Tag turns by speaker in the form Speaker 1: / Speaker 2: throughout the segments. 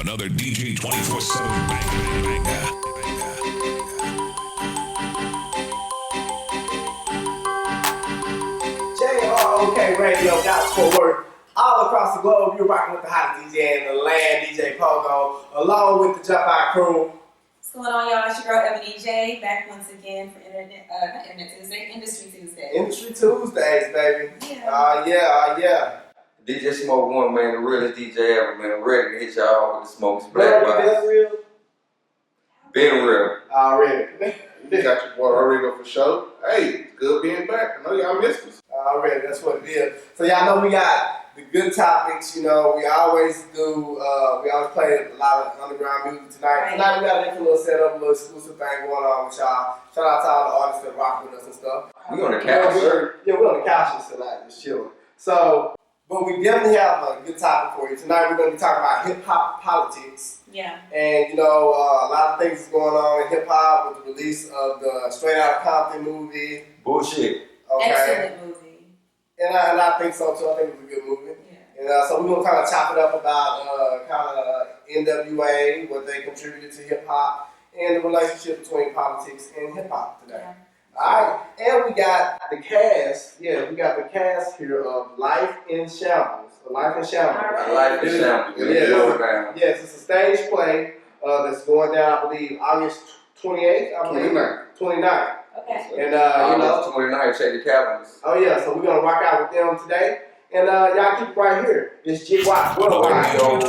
Speaker 1: Another DJ 24/7 banger.
Speaker 2: JROK Radio, Gospel Word. All across the globe, you're rocking with the hottest DJ in the land, DJ Pogo, along with the Jump Out crew.
Speaker 3: What's going on, y'all? It's your girl, Ebony J, back once again for Industry Tuesday.
Speaker 2: Industry Tuesdays, baby.
Speaker 3: Yeah.
Speaker 2: Yeah.
Speaker 4: DJ Smoke One, man, the realest DJ ever, man. I'm ready to hit y'all with the Smoke's Black Box.
Speaker 2: Been real?
Speaker 4: Been real.
Speaker 2: Already.
Speaker 5: You got your boy Rodrigo for show. Hey, it's good being back. I know y'all missed us.
Speaker 2: Already, that's what it is. So y'all know we got the good topics, you know, we always do, we always play a lot of underground music tonight.
Speaker 3: Right.
Speaker 2: Tonight we got a different little setup, a little exclusive thing going on with y'all. Shout out to all the artists that rock with us and stuff.
Speaker 4: We on the couch.
Speaker 2: Yeah, we're on the couches tonight, just chilling. So, but we definitely have a good topic for you. Tonight we're going to be talking about hip-hop politics.
Speaker 3: Yeah.
Speaker 2: And, you know, a lot of things is going on in hip-hop with the release of the Straight Outta Compton movie.
Speaker 4: Bullshit.
Speaker 2: Okay.
Speaker 3: Excellent movie.
Speaker 2: And I think so, too. I think it was a good movie.
Speaker 3: Yeah.
Speaker 2: And so we're going to kind of chop it up about kind of NWA, what they contributed to hip-hop, and the relationship between politics and hip-hop today.
Speaker 3: Yeah.
Speaker 2: All right, and we got the cast. Yeah, we got the cast here of Life in Shambles. A Life in Shambles.
Speaker 3: All right.
Speaker 4: A Life In Shambles.
Speaker 2: Yes. Yes, it's a stage play that's going down, I believe, August 28th. I believe. 29th.
Speaker 3: Okay.
Speaker 2: And you know,
Speaker 4: 29, check the calendars.
Speaker 2: oh yeah, so we're gonna rock out with them today. And y'all keep it right here. It's JROK Radio.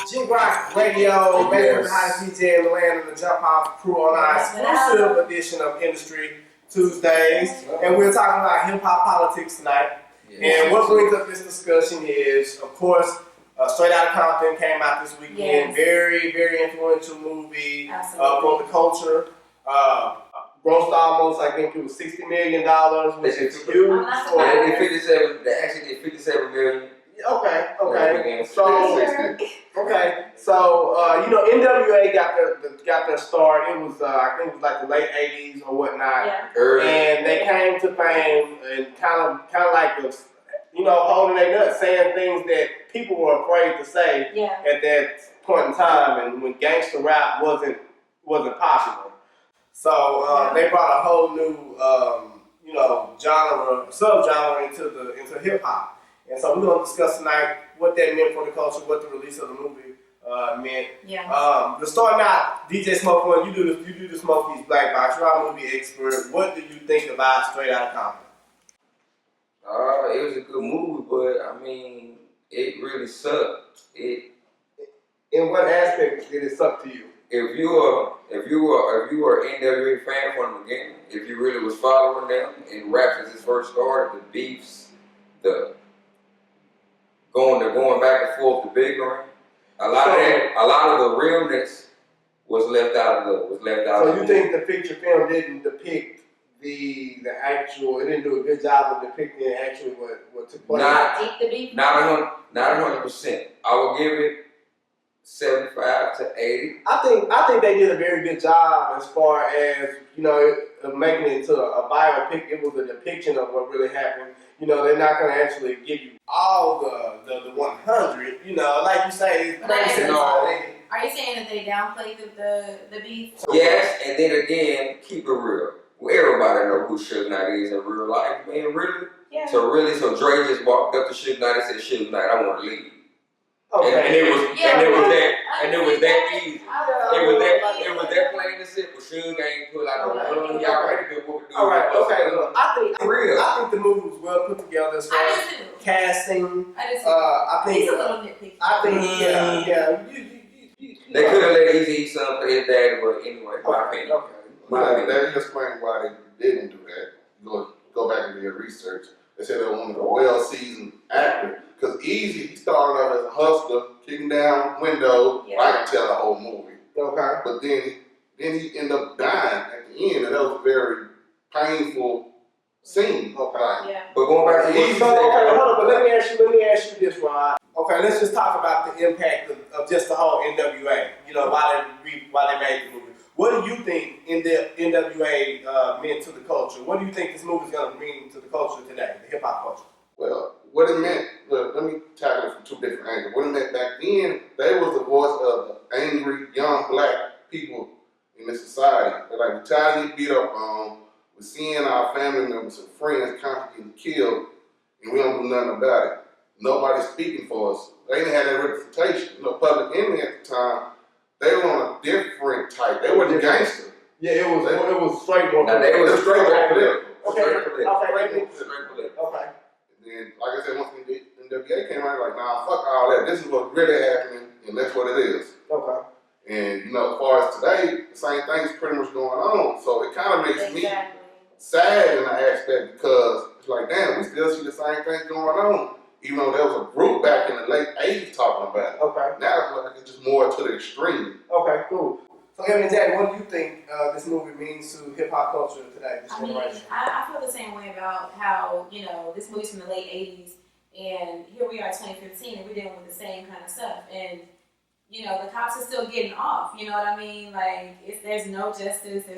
Speaker 2: JROK Radio, back with the hottest DJ in the land of the Jump Off crew on our exclusive edition of Industry Tuesdays. And we're talking about hip-hop politics tonight.
Speaker 4: Yeah.
Speaker 2: And what brings up this discussion is, of course, Straight Outta Compton came out this weekend.
Speaker 3: Yes.
Speaker 2: Very, very influential movie
Speaker 3: Absolutely.
Speaker 2: for the culture. Grossed almost, I think it was $60 million, which is huge.
Speaker 4: Yeah, they 57. They actually did 57 million.
Speaker 2: Okay. So you know, NWA got their start. It was I think it was like the late '80s or whatnot.
Speaker 3: Yeah.
Speaker 4: Early.
Speaker 2: And they came to fame and kind of like you know, holding their nuts, saying things that people were afraid to say
Speaker 3: Yeah.
Speaker 2: at that point in time, and when gangster rap wasn't popular. So they brought a whole new you know, subgenre into hip hop. And so we're gonna discuss tonight what that meant for the culture, what the release of the movie meant.
Speaker 3: Yeah.
Speaker 2: To start out, DJ Smoke One, you do the Smokey's Black Box. You're our movie expert. What do you think about Straight Outta Compton?
Speaker 4: It was a good movie, but I mean, it really sucked.
Speaker 2: In what aspect did it suck to you?
Speaker 4: If you were an NWA fan from the beginning, if you really was following them and rap since it first started, the beefs, the going back and forth, the bickering, a lot of the realness was left out of the
Speaker 2: So you think the feature film didn't depict the actual? It didn't do a good job of depicting actually what took place.
Speaker 4: Not
Speaker 3: Deep the beef.
Speaker 4: Not 100%. I would give it 75 to 80.
Speaker 2: I think they did a very good job as far as, you know, of making it into a biopic. It was a depiction of what really happened. You know, they're not going to actually give you all the 100. You know, like you say, it's crazy.
Speaker 3: Are you saying that they downplayed the beef?
Speaker 4: Yes, and then again, keep it real. Well, everybody know who Suge Knight is in real life, man. Really?
Speaker 3: Yeah.
Speaker 4: So Dre just walked up to Suge Knight and said, "Suge Knight, I want to leave."
Speaker 2: Okay.
Speaker 4: And it was that easy. It was that plain and simple. Suge ain't put out no y'all ready to do what we do.
Speaker 2: All right. Okay. Look, I think the movie was well put together as far as
Speaker 3: I do too.
Speaker 2: casting.
Speaker 3: I just
Speaker 2: I think
Speaker 3: he's a little nitpicky.
Speaker 2: I think yeah.
Speaker 4: They could have let Eazy-E son play his daddy, but anyway, my opinion.
Speaker 5: Well, that explains why they didn't do that. Go back and do your research. They said they wanted a well-seasoned actor. Because Eazy, he started out as a hustler, kicking down windows.
Speaker 3: Yeah.
Speaker 5: I can tell the whole movie.
Speaker 2: Okay.
Speaker 5: But then he ended up dying at the end, and that was a very painful scene.
Speaker 2: Okay.
Speaker 3: Yeah.
Speaker 4: But going back to Eazy,
Speaker 2: So, okay, hold on, but let me ask you this, Rod. Okay, let's just talk about the impact of just the whole NWA. You know, why they made the movie. What do you think NWA meant to the culture? What do you think this movie is going to mean to the culture today, the hip hop culture?
Speaker 5: Well, what it meant, let me tackle it from two different angles. What it meant back then they was the voice of the angry young black people in this society. They're like, we're tired of getting beat up on. We're seeing our family members and friends constantly getting killed, and we don't do nothing about it. Nobody's speaking for us. They didn't have that representation. Public Enemy at the time, they were on a different type. They weren't gangster.
Speaker 2: Yeah, it was straight more.
Speaker 4: Now they was straight
Speaker 5: political.
Speaker 2: Okay.
Speaker 4: Straight political.
Speaker 2: Okay.
Speaker 5: And then, like I said, once the NWA came out, like, nah, fuck all that. This is what's really happening, and that's what it is.
Speaker 2: Okay.
Speaker 5: And, as far as today, the same thing's pretty much going on. So it kind of makes me sad in an aspect because it's like, damn, we still see the same thing going on. Even though there was a group back in the late 80s talking about it.
Speaker 2: Okay.
Speaker 5: Now it's like it's just more to the extreme.
Speaker 2: Okay, cool. So, Evan and Jack, what do you think this movie means to hip hop culture today, this generation?
Speaker 3: I feel the same way about how, this movie's from the late 80s, and here we are 2015, and we're dealing with the same kind of stuff. And, the cops are still getting off, you know what I mean? Like, there's no justice, we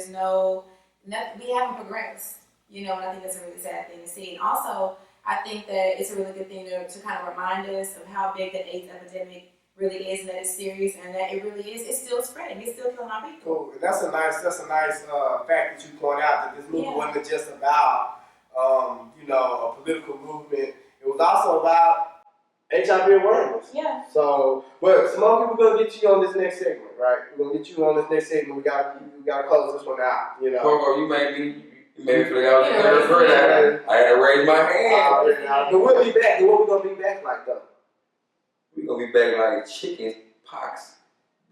Speaker 3: haven't progressed, and I think that's a really sad thing to see. And also, I think that it's a really good thing to kind of remind us of how big the AIDS epidemic really is, and that it's serious, and that it really is. It's still spreading. It's still killing our people.
Speaker 2: Cool. And that's a nice fact that you point out, that this movie wasn't just about a political movement. It was also about HIV awareness.
Speaker 3: Yeah.
Speaker 2: So, but Simone, we're gonna get you on this next segment, right? We're gonna get you on this next segment. We gotta close this one out.
Speaker 4: Coco, you made me feel like I was in third grade. I had to raise my hand.
Speaker 2: But we'll be back. And what we gonna be back like though?
Speaker 4: We're gonna be back like chicken pox,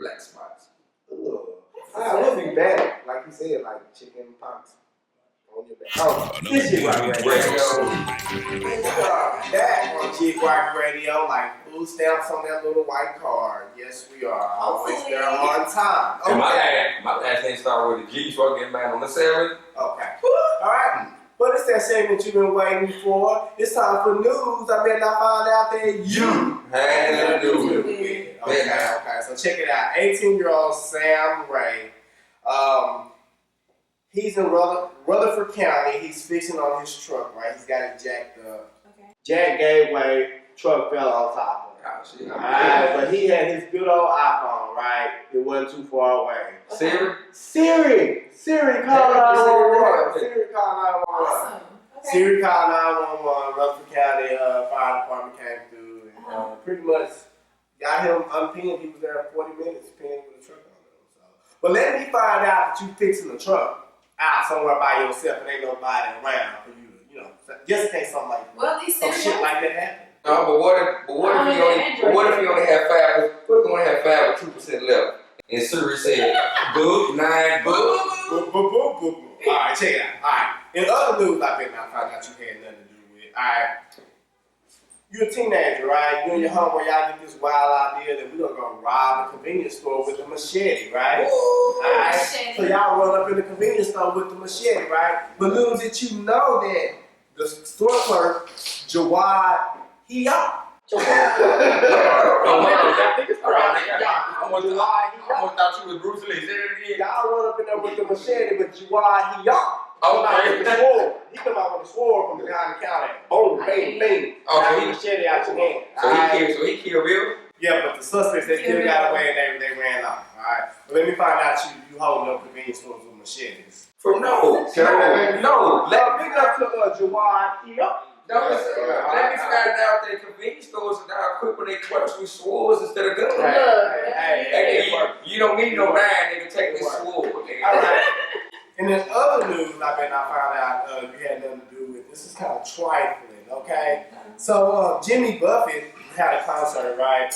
Speaker 4: black spots.
Speaker 2: We'll be back, like you said, like chicken pox on your back. Oh, this shit right radio. We are back on JROK Radio, like food stamps on that little white card. Yes, we are. Always there on time.
Speaker 4: Okay. And my last name started with a G, so I get mad on the 7.
Speaker 2: Okay. All right. But it's that segment you've been waiting for. It's time for news. I bet I find out that you
Speaker 4: had to do
Speaker 2: it. Okay. So check it out. 18-year-old Sam Ray. He's in Rutherford County. He's fixing on his truck, right? He's got it jacked up. Okay. Jack gave way. Truck fell on top of him. Alright, but he had his good old iPhone, right? It wasn't too far away.
Speaker 4: Siri
Speaker 2: called 911. Siri called 911.
Speaker 3: Awesome. Okay.
Speaker 2: Siri called 911. Rutherford County Fire Department came through and pretty much got him unpinned. He was there 40 minutes pinned with a truck on him. So. But let me find out that you fixing the truck out somewhere by yourself and ain't nobody around for you to, just in case something like some shit like that happen.
Speaker 4: No, but what if he only had 5? What if he only had 5 or 2% left? And Siri said, boop, 9, boop.
Speaker 2: Boop. All right, check it out. All right. In other news, I bet I found out you had nothing to do with. All right. You're a teenager, right? You and your homeboy, y'all get this wild idea that we're gonna go rob a convenience store with a machete, right?
Speaker 3: Ooh,
Speaker 2: all right.
Speaker 3: machete.
Speaker 2: So y'all run up in the convenience store with the machete, right? But little did you know that the store clerk, Jawad, he up.
Speaker 4: I thought you was Bruce Lee. Say it again.
Speaker 2: Y'all run up in there with the machete, but Jawad, he up. He come out with a sword from behind the counter. Boom, bang, bang.
Speaker 4: Oh,
Speaker 2: he machete out your hand.
Speaker 4: So he killed Bill?
Speaker 2: Yeah, but the suspects, they still got away and they ran off. Alright. But let me find out you holding up convenience stores with machetes.
Speaker 4: No.
Speaker 2: Big up to Jawad, he up.
Speaker 4: Let me find out that convenience stores are now equipped with their clerks with swords instead of guns. You don't need no 9, nigga. Take this sword.
Speaker 2: Alright. And then other news I found out you had nothing to do with. This is kind of trifling, okay? So Jimmy Buffett had a concert, right?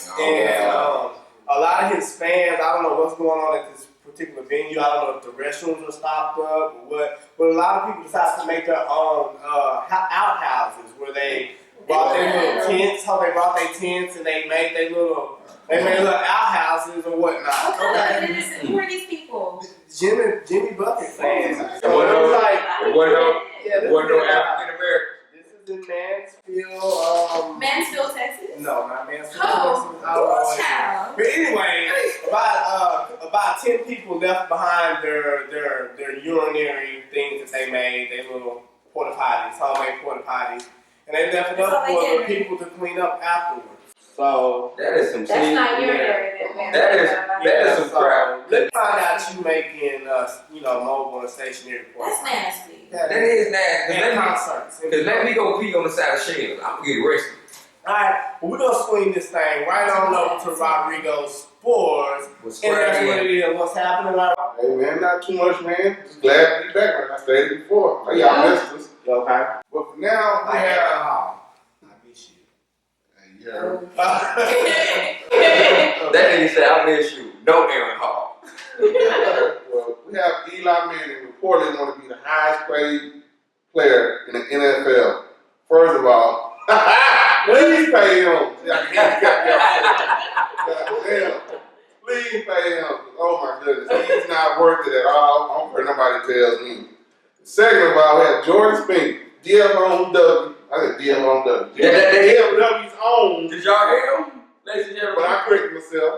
Speaker 2: A lot of his fans, I don't know what's going on at this particular venue. I don't know if the restrooms are stopped up or what, but a lot of people decided to make their own outhouses where they brought their little tents. How they brought their tents and they made their little outhouses or whatnot.
Speaker 3: Okay. Who are these people?
Speaker 2: Jimmy Buffett fans.
Speaker 4: So what no African American?
Speaker 2: This is in Mansfield.
Speaker 3: Mansfield, Texas?
Speaker 2: No, not Mansfield,
Speaker 3: Texas.
Speaker 2: Oh, but anyway, about 10 people left behind their urinary things that they made, their little porta potties, homemade porta potties, and they left it up for the people to clean up afterwards. So
Speaker 4: that is some
Speaker 3: That's
Speaker 4: shit.
Speaker 3: not your
Speaker 2: yeah.
Speaker 3: area, man.
Speaker 4: That is some crap.
Speaker 2: Let's find out you making mobile and stationary
Speaker 3: That's
Speaker 2: ports.
Speaker 3: nasty.
Speaker 4: That is nasty.
Speaker 2: And concerts.
Speaker 4: Cause let me go pee on the side of shelves. I'm gonna get arrested.
Speaker 2: Alright, well, we're gonna swing this thing right on over to Rodrigo Sports. And that's what it is. What's happening right now?
Speaker 5: Hey man, not too much, man. Just glad to be back, like I stated before. Hey, y'all missed us.
Speaker 2: Okay.
Speaker 5: But for now, we have.
Speaker 2: I miss you.
Speaker 5: Hey, yeah.
Speaker 4: That nigga said I miss you. No Aaron Hall.
Speaker 5: Well, we have Eli Manning reportedly going to be the highest paid player in the NFL. First of all, please pay him. Damn. Please pay him. Oh my goodness. He's not worth it at all. I don't care nobody tells me. Second of all, we have Jordan Spink, DFW. I said DFW. DFW's own.
Speaker 4: Did y'all hear him? Ladies and
Speaker 5: But
Speaker 4: gentlemen.
Speaker 5: I corrected myself.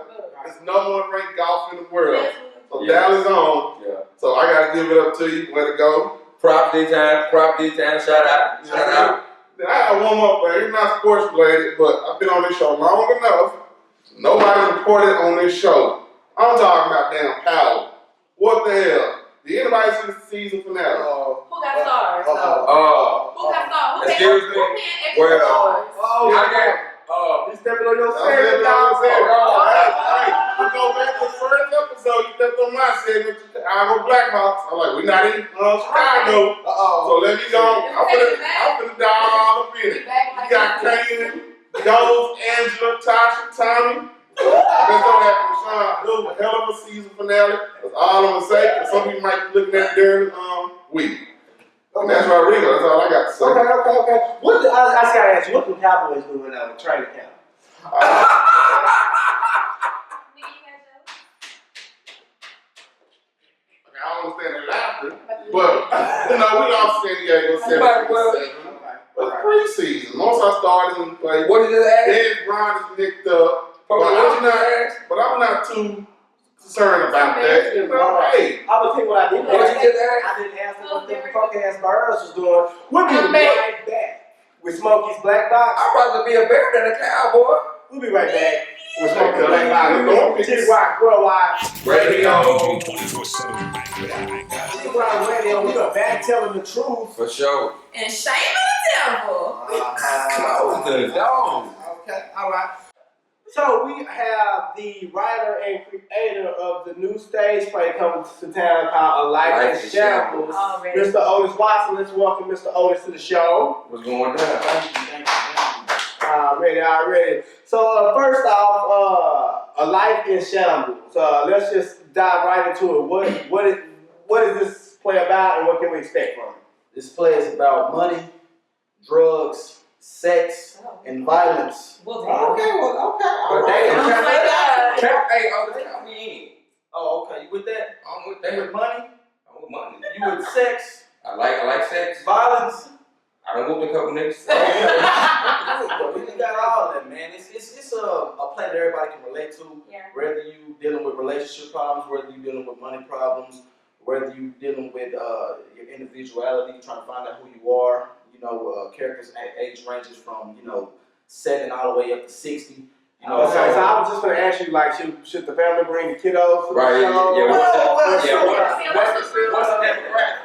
Speaker 5: It's number one ranked golf in the world. So
Speaker 4: Yeah.
Speaker 5: Dallas on.
Speaker 4: Yeah.
Speaker 5: So I gotta give it up to you. Let it go.
Speaker 4: Prop D time. Shout out. Shout out.
Speaker 5: I have one more thing. It's not sports related, but I've been on this show long enough. Nobody reported on this show. I'm talking about damn Powell. What the hell? Did anybody see the season finale?
Speaker 3: Who got stars? Who got stars?
Speaker 4: Excuse me.
Speaker 3: Who paying extra
Speaker 4: Where?
Speaker 3: stars?
Speaker 4: I got.
Speaker 2: You stepping on your
Speaker 5: Hey,
Speaker 2: segment, dog.
Speaker 5: we go back to the first episode. You stepped on my segment, Chicago Blackhawks. I'm like, we're not in Chicago. So let me go. I'm finna dive all up in it. You got Kanan, Doze, Angela, Tasha, Tommy. Let's go back to Sean. It was a hell of a season finale. That's all I'm gonna say. 'Cause some people might be looking at it during the week. And that's Rodrigo. That's all I got to say.
Speaker 2: Okay. I just gotta ask you, what the Cowboys doing now with training camp?
Speaker 5: I don't understand the laughter, but we lost San Diego 7-7. But preseason, once I started and played,
Speaker 4: What did you ask?
Speaker 5: Dan Brown is nicked up, but I'm not too concerned about that. You know, hey,
Speaker 2: I would tell you what I did.
Speaker 4: What you just asked?
Speaker 2: I didn't ask them what the fuck ass Burns was doing. We'll be right back with Smokey's Black Box.
Speaker 4: I'd rather be a bear than a cowboy.
Speaker 2: We'll be right back with Smokey's Black Box. T-Rock Worldwide Radio.
Speaker 1: 24/7 banger.
Speaker 2: T-Rock Radio. We are back telling the truth.
Speaker 4: For sure.
Speaker 3: And shame on the devil.
Speaker 4: Close the door.
Speaker 2: Okay, all right. So we have the writer and creator of the new stage play coming to town called A Life In Shambles,
Speaker 3: Already.
Speaker 2: Mr. Otis Watson. Let's welcome Mr. Otis to the show.
Speaker 4: What's going down?
Speaker 2: Thank you. Already. So first off, A Life In Shambles. Let's just dive right into it. What is this play about, and what can we expect from it?
Speaker 6: This play is about money, drugs, sex, and violence.
Speaker 3: Well,
Speaker 2: Okay.
Speaker 4: But damn,
Speaker 3: Oh my God.
Speaker 4: Hey, count me in.
Speaker 6: Oh, okay. You with that?
Speaker 4: I'm with
Speaker 6: You
Speaker 4: that.
Speaker 6: with money?
Speaker 4: I'm with money.
Speaker 6: You with sex,
Speaker 4: I like sex.
Speaker 6: violence?
Speaker 4: I done whooped a couple niggas.
Speaker 6: We got all that, man. It's a play that everybody can relate to.
Speaker 3: Yeah.
Speaker 6: Whether you dealing with relationship problems, whether you dealing with money problems, whether you dealing with your individuality, trying to find out who you are. Characters age ranges from 7 all the way up to 60.
Speaker 2: So I was just going to ask you, like, should the family bring the kiddos to the
Speaker 4: Right,
Speaker 2: show?
Speaker 4: yeah,
Speaker 2: What's
Speaker 4: what's the
Speaker 3: demographic,
Speaker 4: What's the demographic,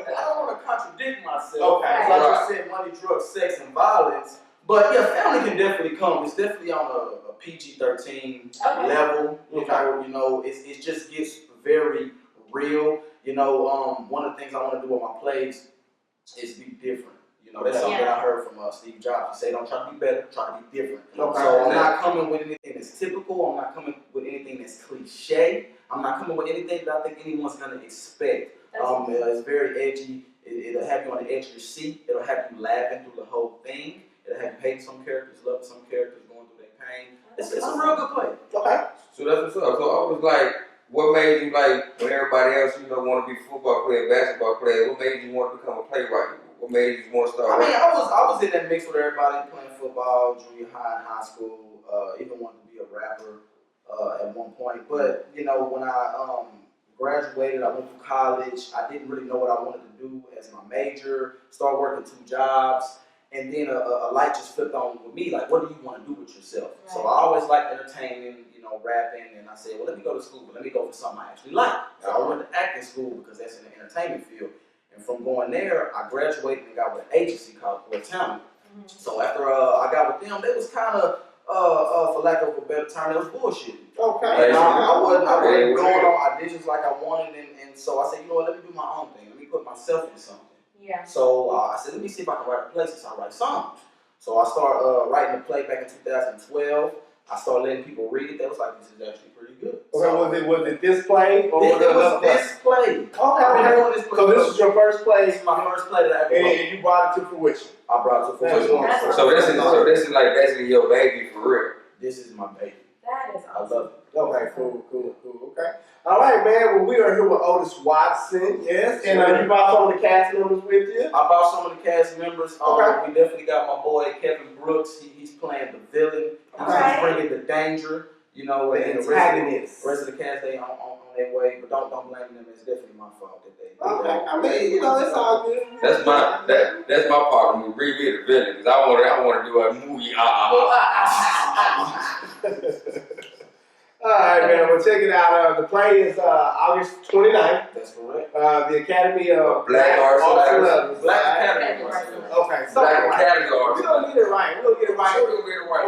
Speaker 6: I don't want to contradict myself.
Speaker 2: Okay.
Speaker 6: Like you said, money, drugs, sex, and violence. But yeah, family can definitely come. It's definitely on a PG-13
Speaker 3: Okay.
Speaker 6: level.
Speaker 2: Okay.
Speaker 6: It just gets very real. One of the things I want to do with my plays is be different. That's something that I heard from Steve Jobs. He said, don't try to be better, try to be different.
Speaker 2: Okay.
Speaker 6: So I'm not coming with anything that's typical. I'm not coming with anything that's cliche. I'm not coming with anything that I think anyone's going to expect. It's very edgy. It'll have you on the edge of your seat. It'll have you laughing through the whole thing. It'll have you hating some characters, loving some characters, going through their pain. It's a real good play.
Speaker 2: Okay.
Speaker 4: So that's what's up. So I was like, what made you like when everybody else, want to be a football player, basketball player? What made you want to become a playwright? What made you want to start?
Speaker 6: I was in that mix with everybody playing football, junior high and high school. Even wanted to be a rapper at one point. But when I graduated, I went to college. I didn't really know what I wanted to do as my major. Started working 2 jobs, And then a light just flipped on with me, like, what do you want to do with yourself?
Speaker 3: Right.
Speaker 6: So I always liked entertaining, you know, rapping, and I said, well, let me go to school, but let me go for something I actually like. So I went to acting school because that's in the entertainment field. And from going there, I graduated and got with an agency called Core Talent. So after I got with them, they was kind of, for lack of a better term, it was bullshit.
Speaker 2: Okay.
Speaker 6: And I wasn't going on auditions like I wanted, and so I said, you know what, let me do my own thing. Let me put myself in something.
Speaker 3: Yeah.
Speaker 6: So I said, let me see if I can write a play since I write songs. So I started writing the play back in 2012. I started letting people read it. They was like, this is actually pretty good.
Speaker 2: Okay, was it this play? Or
Speaker 6: It was this play.
Speaker 2: Okay. So this is your first play?
Speaker 6: This is my first play that I ever wrote.
Speaker 2: And you brought it to fruition?
Speaker 6: I brought it to fruition.
Speaker 4: So this is like basically your baby for real.
Speaker 6: This is my baby.
Speaker 3: That is
Speaker 6: I
Speaker 3: awesome.
Speaker 6: love it.
Speaker 2: Okay, cool. Okay. All right, man. Well, we are here with Otis Watson, yes. And you brought some of the cast members with you?
Speaker 6: I brought some of the cast members.
Speaker 2: Okay.
Speaker 6: We definitely got my boy Kevin Brooks. He's playing the villain. He's bringing the danger. You know,
Speaker 2: The
Speaker 6: and
Speaker 2: antagonist.
Speaker 6: The rest of the cast, they on their way. But don't blame them. It's definitely my fault that they.
Speaker 2: Okay. I mean, you know, it's all good.
Speaker 4: That's my problem with Bring Me the Villain, because I want to do a movie.
Speaker 2: All right, man. Well, check it out. The play is August 29th.
Speaker 6: That's correct.
Speaker 2: The Academy of
Speaker 4: Black Arts and Letters.
Speaker 6: Black
Speaker 3: Academy.
Speaker 2: Okay, so
Speaker 4: Black Academy
Speaker 2: we're gonna get it right. We're gonna get it right.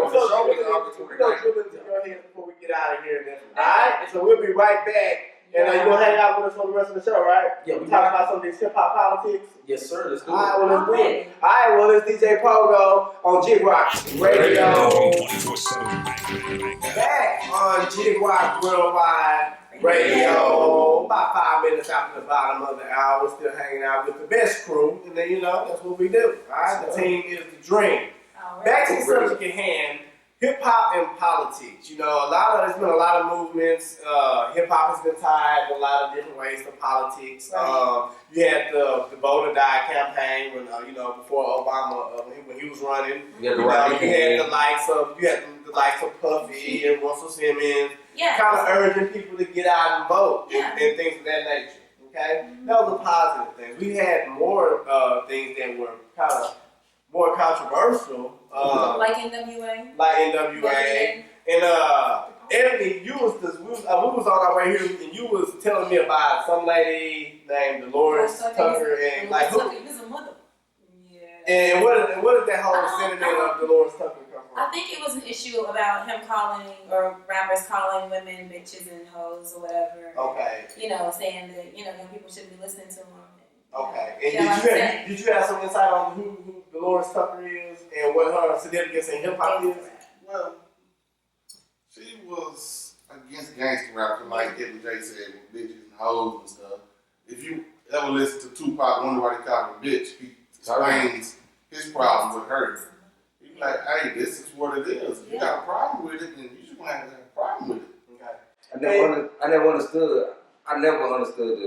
Speaker 4: We're gonna
Speaker 2: drill into your head before we get out of here. All right. So we'll be right back. And you gonna hang out with us for the rest of the show, right?
Speaker 6: Yeah.
Speaker 2: We talk about some of these hip hop politics.
Speaker 6: Yes, sir. Let's do
Speaker 2: All
Speaker 6: it.
Speaker 2: right, well, let's do it. All right, well, it's DJ Pogo on JROK Radio.
Speaker 1: 24/7.
Speaker 2: Back on JROK Worldwide Radio. About 5 minutes after the bottom of the hour, we're still hanging out with the best crew. And then, you know, that's what we do. All right, the team is the dream.
Speaker 3: All right.
Speaker 2: Back to the subject at hand. Hip hop and politics. You know, there's been a lot of movements. Hip hop has been tied in a lot of different ways to politics.
Speaker 3: Right.
Speaker 2: You had the Vote or Die campaign when before Obama when he was running.
Speaker 4: You had
Speaker 2: the likes of Puffy and Russell Simmons,
Speaker 3: Yeah.
Speaker 2: kind of urging people to get out and vote and things of that nature. Okay, that was a positive thing. We had more things that were kind of more controversial.
Speaker 3: Like NWA.
Speaker 2: And Ebony, we was on our way here, and you was telling me about some lady named Dolores Tucker, and like who?
Speaker 3: He was a mother. Yeah.
Speaker 2: And what did that whole sentiment of Dolores Tucker come from?
Speaker 3: I think it was an issue about him calling, or rappers calling women bitches and hoes or whatever.
Speaker 2: Okay.
Speaker 3: You know, saying that young people shouldn't be listening to him.
Speaker 2: Okay. And did you have some insight on who Dolores Tucker is and what her significance in hip hop is?
Speaker 5: Well, she was against gangster rap, like Kevin J said, with bitches and hoes and stuff. If you ever listen to Tupac, wonder why they call him a bitch, he explains his problem with her. He's like, hey, this is what it is. If you got a problem with it, then you just gonna have to have a problem with it.
Speaker 2: Okay.
Speaker 4: I never understood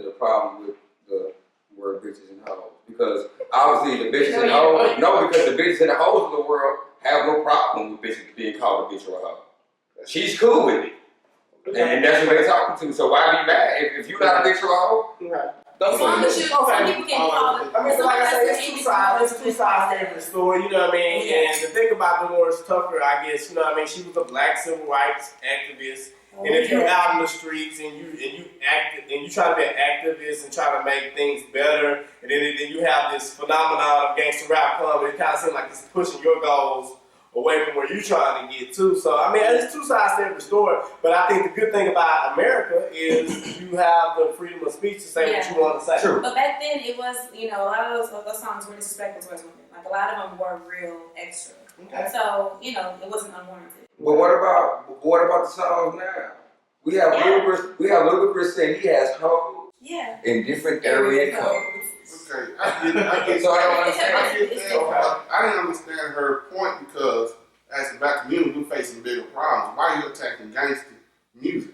Speaker 4: the problem with the word bitches and hoes. Because obviously the bitches and hoes, because the bitches and the hoes of the world have no problem with bitches being called a bitch or a hoe. She's cool with it. And that's what they're talking to. So why be mad? If you're not a bitch or a hoe,
Speaker 3: As long as some people can call it.
Speaker 2: I mean, so like I said, it's two sides to every story, you know what I mean? And the thing about Dolores Tucker, I guess, you know what I mean, she was a black civil rights activist. And if you're out in the streets and you try to be an activist and try to make things better, and then you have this phenomenon of gangster rap come, it kind of seems like it's pushing your goals away from where you're trying to get to. So, I mean, it's two sides to every story. But I think the good thing about America is you have the freedom of speech to say what you want to say.
Speaker 4: True.
Speaker 3: But back then, it was, a lot of those songs were disrespectful towards women. Like, a lot of them were real extra.
Speaker 2: Okay.
Speaker 3: So, it wasn't unwarranted.
Speaker 4: but what about the songs now? We have Ludacris saying he has hoes in different area codes.
Speaker 5: Okay, I get
Speaker 4: So I don't
Speaker 5: I
Speaker 4: understand.
Speaker 5: get that. I didn't understand her point because as the black community, we're facing bigger problems. Why are you attacking gangster music?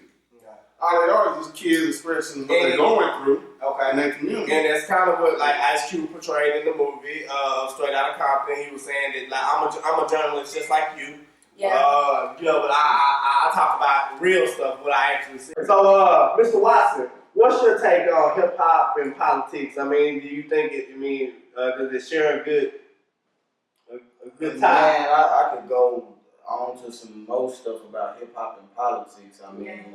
Speaker 5: All they are is just kids expressing what they're going through in their community.
Speaker 2: And that's kind of what Ice Cube portrayed in the movie Straight Outta Compton. He was saying that I'm a journalist just like you.
Speaker 3: Yeah.
Speaker 2: But I talk about real stuff, what I actually see. So, Mr. Watson, what's your take on hip hop and politics? I mean, do you think does it share a good
Speaker 6: Man,
Speaker 2: time.
Speaker 6: I could go on to some more stuff about hip hop and politics. I mean, you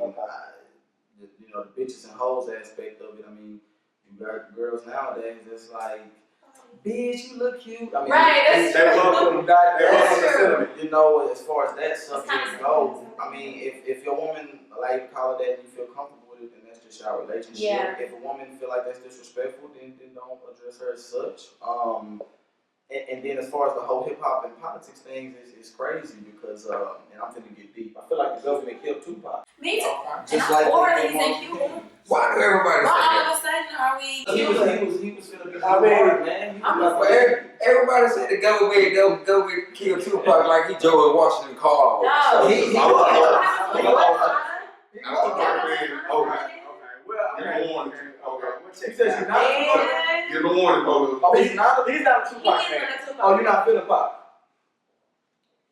Speaker 6: know, the bitches and hoes aspect of it. I mean, you got girls nowadays that's like, bitch, you look cute. I mean,
Speaker 3: Right, that's
Speaker 6: true.
Speaker 3: true.
Speaker 6: You know, as far as that subject
Speaker 3: kind of
Speaker 6: goes,
Speaker 3: same.
Speaker 6: I mean, if your woman like to call it that and you feel comfortable with it, then that's just our relationship.
Speaker 3: Yeah.
Speaker 6: If a woman feel like that's disrespectful, then don't address her as such. And then as far as the whole hip hop and politics thing is crazy because and I'm finna get deep. I feel like the government killed Tupac.
Speaker 3: Me too.
Speaker 6: Just
Speaker 3: And
Speaker 6: like
Speaker 3: I'm for
Speaker 6: they
Speaker 3: it.
Speaker 6: did
Speaker 3: He's in
Speaker 6: Martin
Speaker 3: Cuba.
Speaker 6: King.
Speaker 4: Why do everybody
Speaker 3: Well,
Speaker 4: say
Speaker 3: all
Speaker 4: that?
Speaker 3: of a sudden, are we
Speaker 6: He was finna be
Speaker 2: I mean,
Speaker 6: hard, man.
Speaker 4: Everybody said the government killed Tupac like he George Washington Carver.
Speaker 3: No.
Speaker 6: He
Speaker 5: I
Speaker 3: Yeah.
Speaker 5: was okay.
Speaker 2: Well,
Speaker 5: Get a warning. Okay.
Speaker 6: He says you're not.
Speaker 5: Get a warning, folks.
Speaker 6: Oh, he's not.
Speaker 2: He's not a Tupac fan.
Speaker 6: Oh, you're not feeling pop.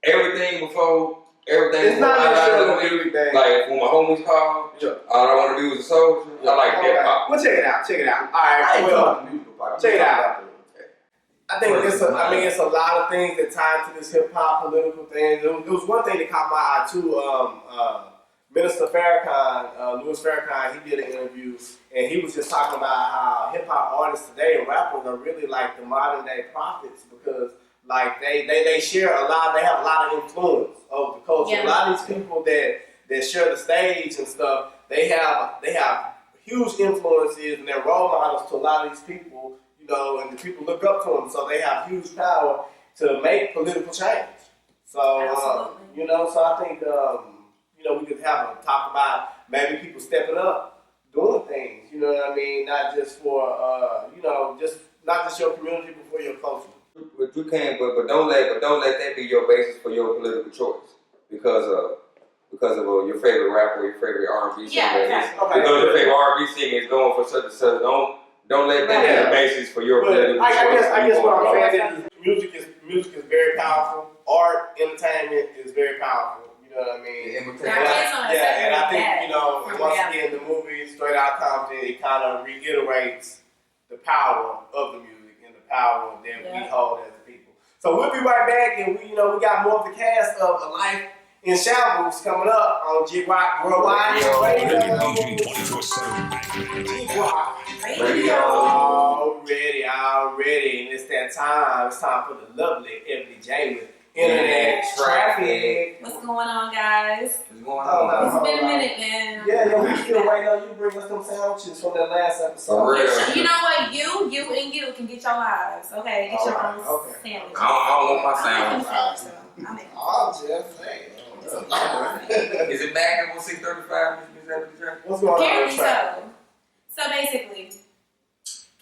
Speaker 4: Everything before
Speaker 2: It's not necessarily everything.
Speaker 4: like when my homies call, all I want to do is a soldier. I like that pop.
Speaker 2: Well, check it out. All
Speaker 6: I
Speaker 2: right.
Speaker 6: ain't
Speaker 2: Well,
Speaker 6: talking musical pop.
Speaker 2: check it out. I think it's a lot of things that tie into this hip hop political thing. There was one thing that caught my eye too. Minister Farrakhan, Louis Farrakhan, he did an interview and he was just talking about how hip hop artists today and rappers are really like the modern day prophets because like they share a lot. They have a lot of influence over the culture.
Speaker 3: Yeah.
Speaker 2: A lot of these people that share the stage and stuff, they have huge influences and they're role models to a lot of these people. You know, and the people look up to them, so they have huge power to make political change. So, you know, so I think, you know, we could have a talk about maybe people stepping up, doing things. You know what I mean? Not just for, you know, not just your community, but for your culture.
Speaker 4: But you can't. But don't let that be your basis for your political choice because of your favorite rapper, your favorite R&B singer.
Speaker 3: Yeah, exactly.
Speaker 2: Okay.
Speaker 4: Because your favorite R&B singer is going for such and such. Don't let that be the basis for your political choice.
Speaker 2: I guess what I'm saying is music is very powerful. Art, entertainment is very powerful. You know what I mean? And I think, you know, once again, the movie Straight Outta Compton, it kind of reiterates the power of the music and the power that we hold as a people. So we'll be right back, and we got more of the cast of A Life in Shambles coming up on JROK Worldwide Radio. Already, and it's that time. It's time for the lovely Ebony J with Internet Traffic.
Speaker 3: What's going on, guys?
Speaker 4: What's going on?
Speaker 3: It's been a minute, man.
Speaker 2: Yeah, we still waiting on you to bring us some sandwiches from that last episode.
Speaker 4: For real.
Speaker 3: You know what? You can get your lives. Okay, get your own sandwich.
Speaker 4: I don't want my sandwich.
Speaker 2: I'm just saying.
Speaker 4: Is it back at 635?
Speaker 2: What's going on?
Speaker 3: Apparently so. So basically,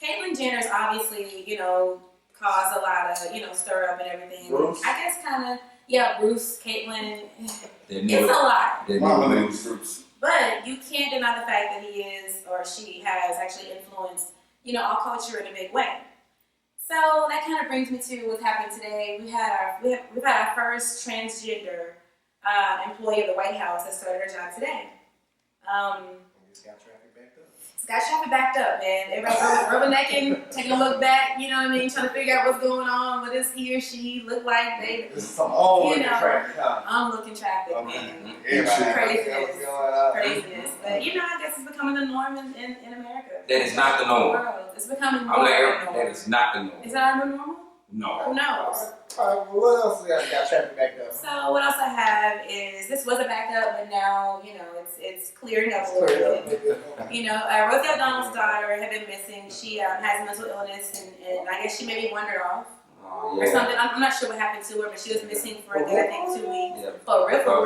Speaker 3: Caitlyn Jenner's obviously, you know, caused a lot of, you know, stir up and everything.
Speaker 2: Bruce?
Speaker 3: I guess kind of, Bruce, Caitlyn, it's a lot. But you can't deny the fact that he is or she has actually influenced, you know, our culture in a big way. So that kind of brings me to what's happening today. We've had our first transgender employee of the White House that started her job today. It's got traffic backed up, man. Everybody's rubbernecking, taking a look back, you know what I mean, trying to figure out what's going on, what does he or she look like.
Speaker 2: This is some old traffic, huh?
Speaker 3: I'm looking traffic, man. Craziness. But you know, I guess it's becoming the norm in America.
Speaker 4: That is not the norm.
Speaker 3: It's becoming
Speaker 4: I'm like, that is not the norm.
Speaker 3: Is that our new normal?
Speaker 4: No.
Speaker 3: Who knows?
Speaker 2: What else got traffic backed up?
Speaker 3: So what else I have is this was a backup, but now you know it's clearing up a little bit. You know, Rosie O'Donnell's daughter had been missing. She has mental illness, and I guess she maybe wandered off or something. I'm not sure what happened to her, but she was missing for I think 2 weeks.
Speaker 4: Yeah.
Speaker 3: For real.
Speaker 4: For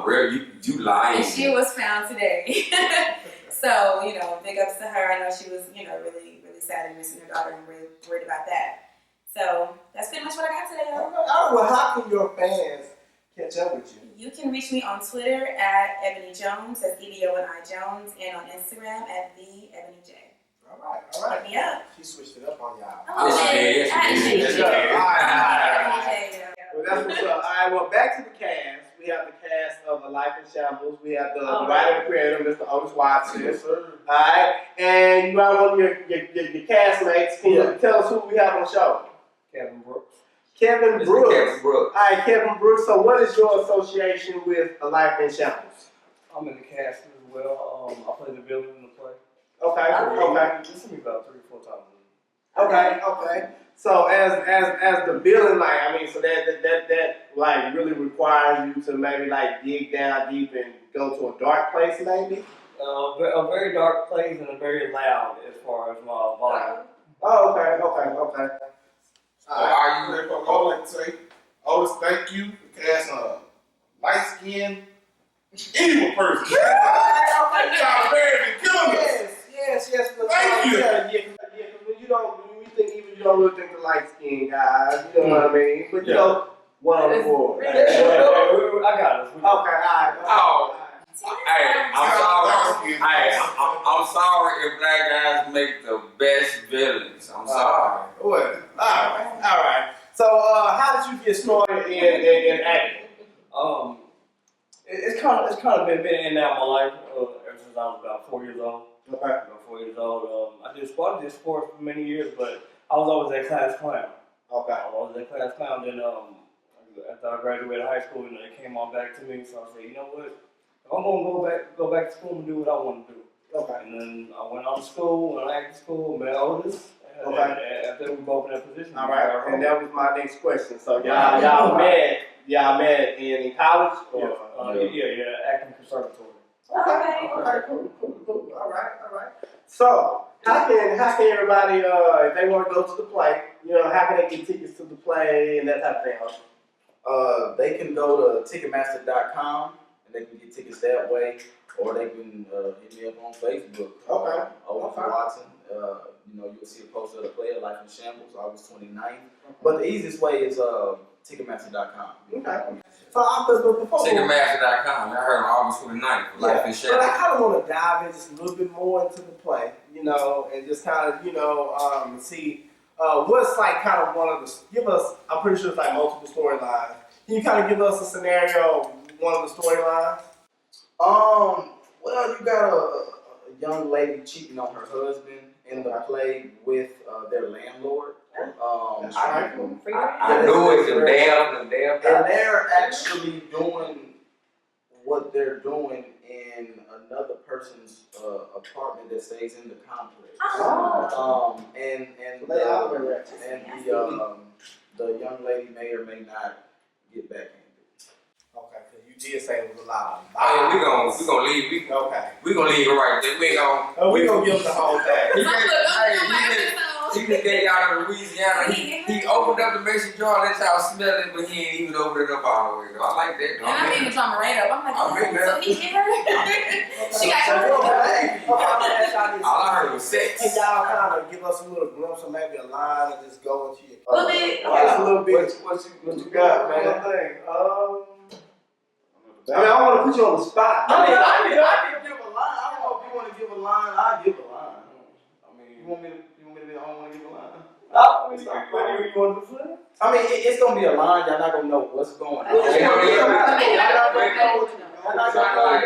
Speaker 4: real, you lying.
Speaker 3: And she was found today. So you know, big ups to her. I know she was really sad and missing her daughter, and really worried about that. So that's pretty much what I got today, y'all.
Speaker 2: Well, how can your fans catch up with you?
Speaker 3: You can reach me on Twitter at Ebony Jones, that's EBONI Jones, and on Instagram at the Ebony J.
Speaker 2: All right.
Speaker 3: Hit me up.
Speaker 2: She switched it up on y'all.
Speaker 4: Yes,
Speaker 2: Well, that's what's up. All right, well, back to the cast. We have the cast of A Life in Shambles. We have the writer and creator, Mr. Otis Watson. Yes, sir. All right, and you got one of your castmates. Can you tell us who we have on the show?
Speaker 7: Kevin Brooks.
Speaker 2: Kevin
Speaker 4: Mr.
Speaker 2: Brooks.
Speaker 4: Kevin Brooks.
Speaker 2: All right, Kevin Brooks. So, what is your association with A Life in Shambles?
Speaker 7: I'm in the cast as well. I play the villain in the play.
Speaker 2: Okay.
Speaker 7: You see me about 3 or 4 times.
Speaker 2: Okay. So as the building, like, I mean, so that like really requires you to maybe like dig down deep and go to a dark place, maybe.
Speaker 7: A very dark place and a very loud as far as my volume.
Speaker 2: Oh, okay.
Speaker 5: Are you ready for Otis to say, Otis, thank you for casting a light-skinned, evil person. Tyler Perry been killing us.
Speaker 2: Yes. But,
Speaker 5: Thank you.
Speaker 2: Yeah. When you think evil, you don't really think the light skinned guys. You know what I mean? But you know, one on the board.
Speaker 7: I got us.
Speaker 2: Okay, all right.
Speaker 4: Oh. Hey, I'm sorry if black guys make the best villains. I'm sorry.
Speaker 2: What? All right. So, how did you get started in acting?
Speaker 7: It's kind of been in and out of my life ever since I was about 4 years old.
Speaker 2: Okay.
Speaker 7: About 4 years old. I did sports for many years, but I was always that class clown.
Speaker 2: Okay.
Speaker 7: I was always that class clown. Then after I graduated high school, it came on back to me. So I said, you know what? I'm gonna go back to school and do what I want to do.
Speaker 2: Okay.
Speaker 7: And then I went on to school, went to acting school, met Otis.
Speaker 2: Okay.
Speaker 7: And after we both in that position.
Speaker 2: All right. And that was my next question. So y'all met in college? Or?
Speaker 7: Yeah, acting conservatory.
Speaker 2: Okay, cool. All right. So, how can everybody, if they want to go to the play, how can they get tickets to the play and that type of thing?
Speaker 6: They can go to Ticketmaster.com and they can get tickets that way, or they can hit me up on Facebook.
Speaker 2: Okay.
Speaker 6: Otis Watson. You'll see a poster of the play, A Life in Shambles, August 29th. But the easiest way is Ticketmaster.com.
Speaker 2: Okay. So, before
Speaker 4: Ticketmaster.com. I heard on August 29th. Life in Shambles.
Speaker 2: But I kind of want to dive in just a little bit more into the play, and just kind of, see what's like kind of one of the, give us, I'm pretty sure it's like multiple storylines. Can you kind of give us a scenario, one of the storylines?
Speaker 6: Well, you got a young lady cheating on her husband in the play with their landlord.
Speaker 2: That's right.
Speaker 4: I knew it. The damn.
Speaker 6: And they're actually doing what they're doing in another person's apartment that stays in the complex. The young lady may or may not get back in.
Speaker 2: Okay, because you did say it was a lot.
Speaker 4: Oh, yeah, we gonna leave. We gonna leave it right there. We gonna
Speaker 2: give them the whole thing.
Speaker 4: He just gave y'all to Louisiana. He opened up the mason jar, let y'all smell it, but he ain't even opened it up all the way. I like that.
Speaker 3: And I made the drama right up. I'm like,
Speaker 4: so
Speaker 3: he hit her? She got
Speaker 4: all I heard was sex.
Speaker 2: Can y'all kind of give us a little glimpse of maybe a line and just go into your...
Speaker 3: A little bit.
Speaker 2: Just a little bit.
Speaker 4: What you got, man?
Speaker 2: I want to put you on the spot.
Speaker 6: I can give a line. I don't know if you want to give a line. I'll give a line. You want me to be the only one to give a line?
Speaker 7: You want to say?
Speaker 6: I mean, it's gonna be a line. Y'all not gonna know what's going on.
Speaker 3: Okay.
Speaker 6: Y'all not gonna know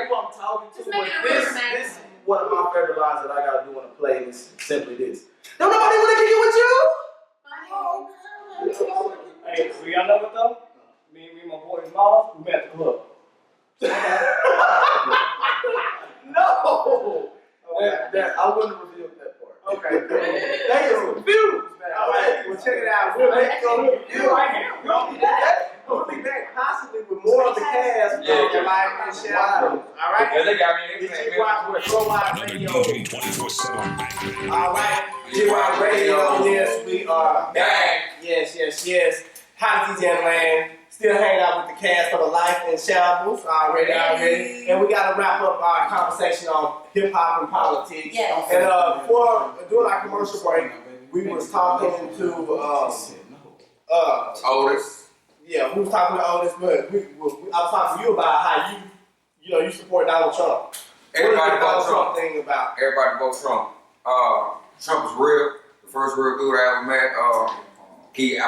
Speaker 6: who I'm talking to.
Speaker 3: Just make it a
Speaker 6: This
Speaker 3: romantic.
Speaker 6: is one of my favorite lines that I gotta do in a play. Is simply this: don't nobody want to kick it with you.
Speaker 7: Hey, so y'all know what though? Me and my boy Miles, we met at the club.
Speaker 6: No. I wouldn't reveal that part.
Speaker 2: Okay, cool. They is confused, man. All right, well, check it out. We'll be back possibly with more of the cast of The Life in Shambles. All right?
Speaker 4: Yeah, they got me in
Speaker 1: Another
Speaker 2: Radio.
Speaker 1: DJ 24/7.
Speaker 2: All right, JROK Radio. Yes, we are back. Yes. How's DJ Land? Still hanging out with the cast of A Life in Shambles. Already. And we got to wrap up our conversation on hip hop and politics.
Speaker 3: Yes.
Speaker 2: And before doing our commercial break, we was talking to
Speaker 4: Otis.
Speaker 2: Yeah, we was talking to Otis, but I was talking to you about how you support Donald Trump.
Speaker 4: Everybody
Speaker 2: what
Speaker 4: vote
Speaker 2: is the Donald
Speaker 4: Trump.
Speaker 2: Trump thing about?
Speaker 4: Everybody vote Trump. Trump was real. The first real dude I ever met. He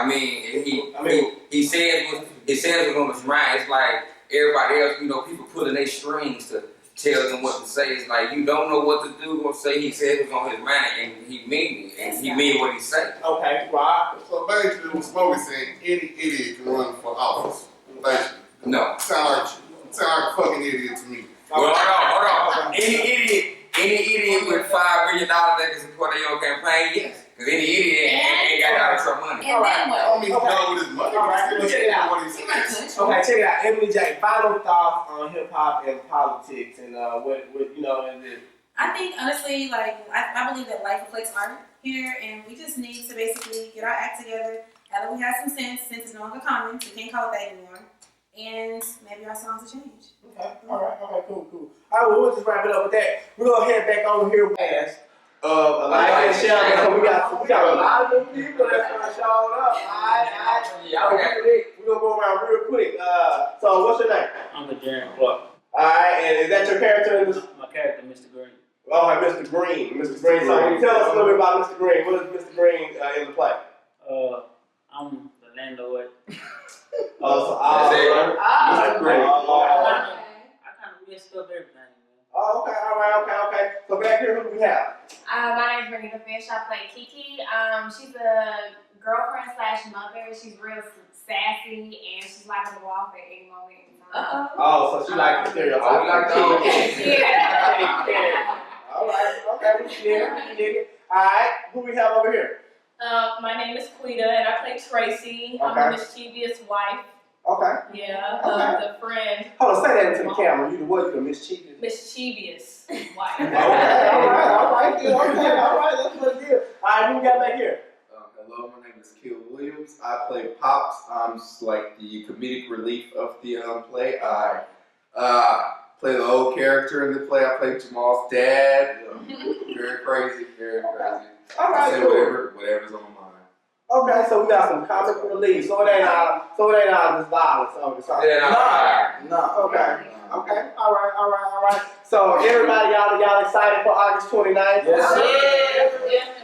Speaker 4: said what's on his mind. It's like everybody else, people pulling their strings to tell them what to say. It's like you don't know what to do or say. He said it was on his mind, and he mean it, and he mean what he say.
Speaker 2: Okay, right.
Speaker 5: So basically, what Smokey saying, any idiot can run for office. Basically.
Speaker 4: No.
Speaker 5: Sound like a fucking idiot to me.
Speaker 4: Well, hold on. Any idiot with $5 million that can support their own campaign, yes. Because any idiot ain't got Donald Trump money.
Speaker 3: And then
Speaker 5: I
Speaker 3: what?
Speaker 5: don't mean to go with his money.
Speaker 2: All right,
Speaker 5: But
Speaker 2: check it out.
Speaker 5: what he says.
Speaker 2: Okay, check it out. Emily J, final thoughts on hip hop and politics and what you know, and the,
Speaker 3: I think honestly, like I believe that life reflects art here, and we just need to basically get our act together. Now that we have some sense is no longer common, so we can't call it that anymore. And maybe our songs will change.
Speaker 2: okay, all right, cool. All right, well, we'll just wrap it up with that. We're gonna head back over here fast. A Life In Shambles. So we got a lot of new people that's gonna show up. We're gonna go around real quick. So what's your name?
Speaker 8: I'm the Jaron Clark.
Speaker 2: Alright, and is that your character in this?
Speaker 8: My character, Mr. Green.
Speaker 2: Oh, Mr. Green. Mr. Green. So tell us a little bit about Mr. Green. What is Mr. Green in the play?
Speaker 8: I'm the landlord.
Speaker 2: Mr. Green.
Speaker 8: I kind of messed up everything, man.
Speaker 2: Oh, okay, okay. So back here, who do we have?
Speaker 9: My name's Renita Fish. I play Kiki. She's a girlfriend / mother. She's real sassy and she's like on the wall at any moment in time.
Speaker 2: Oh, so she like the stereotype.
Speaker 4: Oh, we like those.
Speaker 9: Yeah.
Speaker 2: Alright, okay, we get it. Alright, who we have over here?
Speaker 9: My name is Quita and I play Tracy. I'm a mischievous wife.
Speaker 2: Okay.
Speaker 9: Yeah.
Speaker 2: Okay.
Speaker 9: The friend.
Speaker 2: Hold on, say that into the camera. You the what? You the mischievous?
Speaker 9: Mischievous wife.
Speaker 2: Okay, alright, that's what it is. Alright, who we got back here?
Speaker 10: Hello, my name is Kill Williams. I play Pops. I'm just like the comedic relief of the play. I play the old character in the play. I play Jamal's dad. Very crazy.
Speaker 2: Alright,
Speaker 10: say
Speaker 2: cool.
Speaker 10: whatever's on my mind.
Speaker 2: Okay, so we got some comic relief. So it ain't all just violence.
Speaker 6: No.
Speaker 2: Okay. Alright. So everybody, y'all excited for August 29th?
Speaker 6: Yes,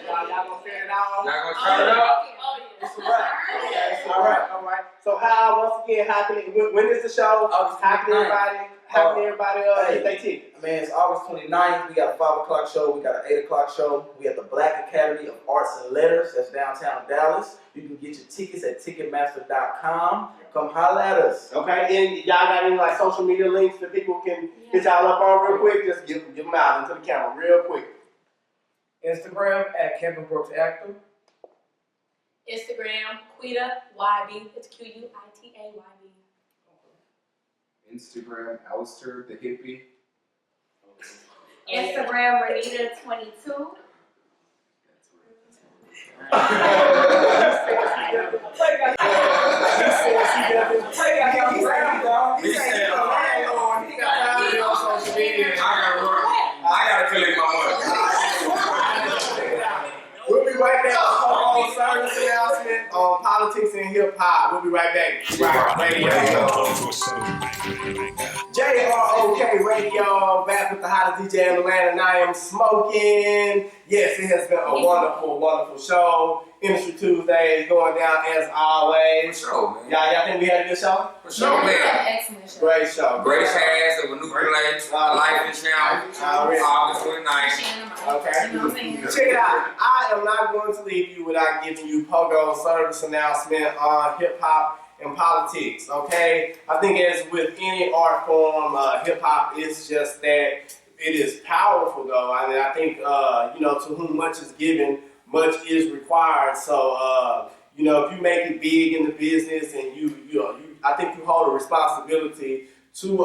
Speaker 2: Y'all gonna figure it out?
Speaker 4: Y'all gonna turn it up?
Speaker 2: It's a wrap. Okay, all right. So once again, how can when is the show?
Speaker 6: August
Speaker 2: How can
Speaker 6: 29th.
Speaker 2: everybody get their ticket?
Speaker 6: Man, it's August 29th. We got a 5 o'clock show. We got an 8 o'clock show. We have the Black Academy of Arts and Letters. That's downtown Dallas. You can get your tickets at Ticketmaster.com. Come holler at us.
Speaker 2: Okay, and y'all got any like social media links that people can hit y'all up on real quick? Just give them out into the camera real quick.
Speaker 11: Instagram at Kevin Brooks Actor.
Speaker 9: Instagram, Quita YB. It's QUITAYB.
Speaker 10: Instagram, Alistair the Hippie.
Speaker 9: Instagram, Renita22.
Speaker 4: I gotta collect my money.
Speaker 2: We'll be right back on service announcement on politics and hip hop. We'll be right back. JROK Radio, back with the hottest DJ in Atlanta, and I am smoking. Yes, it has been a wonderful show. Industry Tuesdays going down as always.
Speaker 4: For sure, man.
Speaker 2: Y'all think we had a good show?
Speaker 4: For sure, man.
Speaker 3: Excellent show.
Speaker 2: Great show.
Speaker 4: Great chance of a new play, A Life In Shambles, August 29th.
Speaker 2: Okay.
Speaker 3: You know what I'm saying?
Speaker 2: Check it out. I am not going to leave you without giving you Pogo service announcement on hip hop and politics. Okay. I think as with any art form, hip hop is just that. It is powerful though. I mean, I think to whom much is given, much is required. So if you make it big in the business, and I think you hold a responsibility to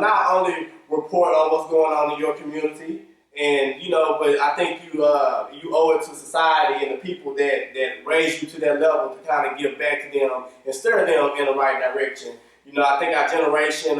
Speaker 2: not only report on what's going on in your community, and but I think you owe it to society and the people that raise you to that level to kind of give back to them and stir them in the right direction. I think our generation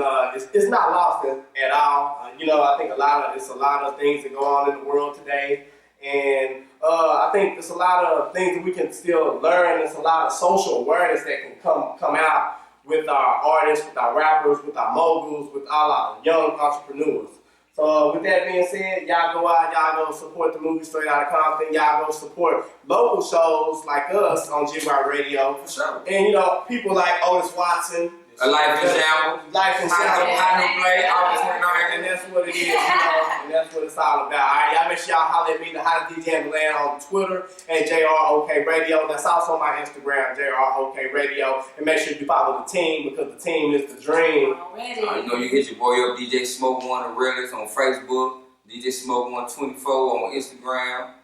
Speaker 2: is not lost at all. I think it's a lot of things that go on in the world today, and I think it's a lot of things that we can still learn. There's a lot of social awareness that can come out with our artists, with our rappers, with our moguls, with all our young entrepreneurs. So with that being said, y'all go out, y'all go support the movie Straight Outta Compton. Y'all go support local shows like us on JROK Radio.
Speaker 4: For sure.
Speaker 2: And people like Otis Watson,
Speaker 4: A Life In Shambles.
Speaker 2: Life In Shambles.
Speaker 4: High no play, August 29th.
Speaker 2: And that's what it is, and that's what it's all about. All right, y'all make sure y'all holler at me, the hottest DJ in the land, on Twitter and JROK Radio. That's also my Instagram, JROK Radio. And make sure you follow the team because the team is the dream.
Speaker 3: Already.
Speaker 4: You know, you hit your boy up, DJ Smoke One, the realest on Facebook, DJ Smoke 124 on Instagram,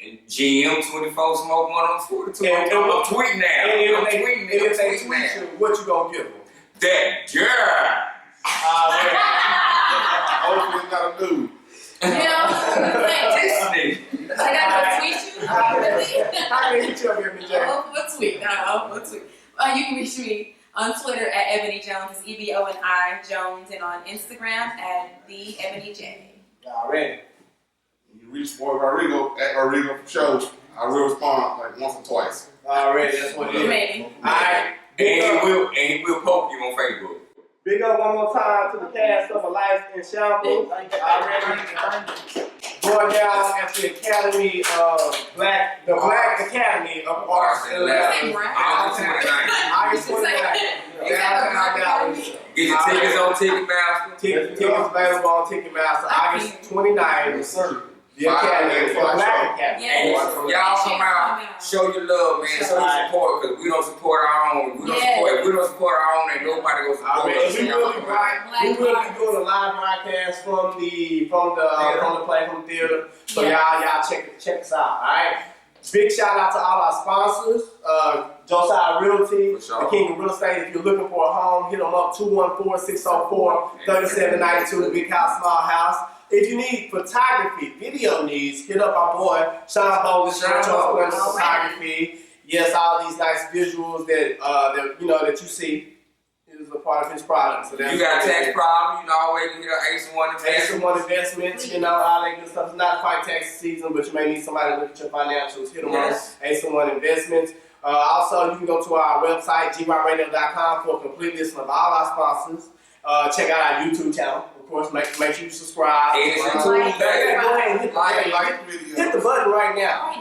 Speaker 4: and GM24 Smoke One on Twitter too. I'm tweeting now.
Speaker 2: And if they tweet you, what you gonna give them?
Speaker 4: That girl.
Speaker 5: Hopefully it's not a dude.
Speaker 4: This nigga.
Speaker 3: I gotta tweet you.
Speaker 2: How can you hit you up here, MJ?
Speaker 3: I'll tweet. You can reach me on Twitter at Ebony Jones. It's EBONI Jones, and on Instagram at the Ebony J.
Speaker 2: Already.
Speaker 5: You reach boy Rodrigo at Rodrigo Show. I will respond like once or twice.
Speaker 2: Already, that's what it is.
Speaker 3: Maybe.
Speaker 2: Alright.
Speaker 4: And he will poke you on Facebook.
Speaker 2: Big up one more time to the cast of A Life In Shambles. Already. Going down at the Academy of Black Academy of Arts and Letters.
Speaker 4: August 29th.
Speaker 2: August 29th. Downtown Dallas.
Speaker 4: Get your tickets on Ticketmaster.
Speaker 2: Tickets available on Ticketmaster. August 29th. The Academy, for Black Academy.
Speaker 4: And y'all come out, show your love, man. Show your support, because we don't support our own. If we don't support our own, ain't nobody gonna support us.
Speaker 2: We will be doing a live broadcast from the play, from the theater. So y'all check us out. All right. Big shout out to all our sponsors. Josiah Realty, the King of Real Estate. If you're looking for a home, hit them up 214-604-3792. The Big House, Small House. If you need photography, video needs, hit up our boy Sean Bowles, photography. Yes, all these nice visuals that you see is a part of his product. So
Speaker 4: you got a tax problem, you know, always hit up Ace1 Investments.
Speaker 2: Ace1 Investments, you know, all that good stuff. It's not quite tax season, but you may need somebody to look at your financials. Hit them up, Ace1 Investments. Also, you can go to our website, GROK.com, for a complete list of all our sponsors. Check out our YouTube channel. Of course, make sure you subscribe. Go ahead and hit the button right now.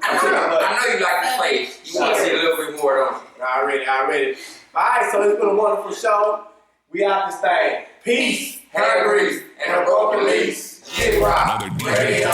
Speaker 4: I know you like the face. You want to see a little bit more, don't you?
Speaker 2: Already. Alright, so it's been a wonderful show. We out this thing. Peace, hair grease, and a broken lease. JROK Radio.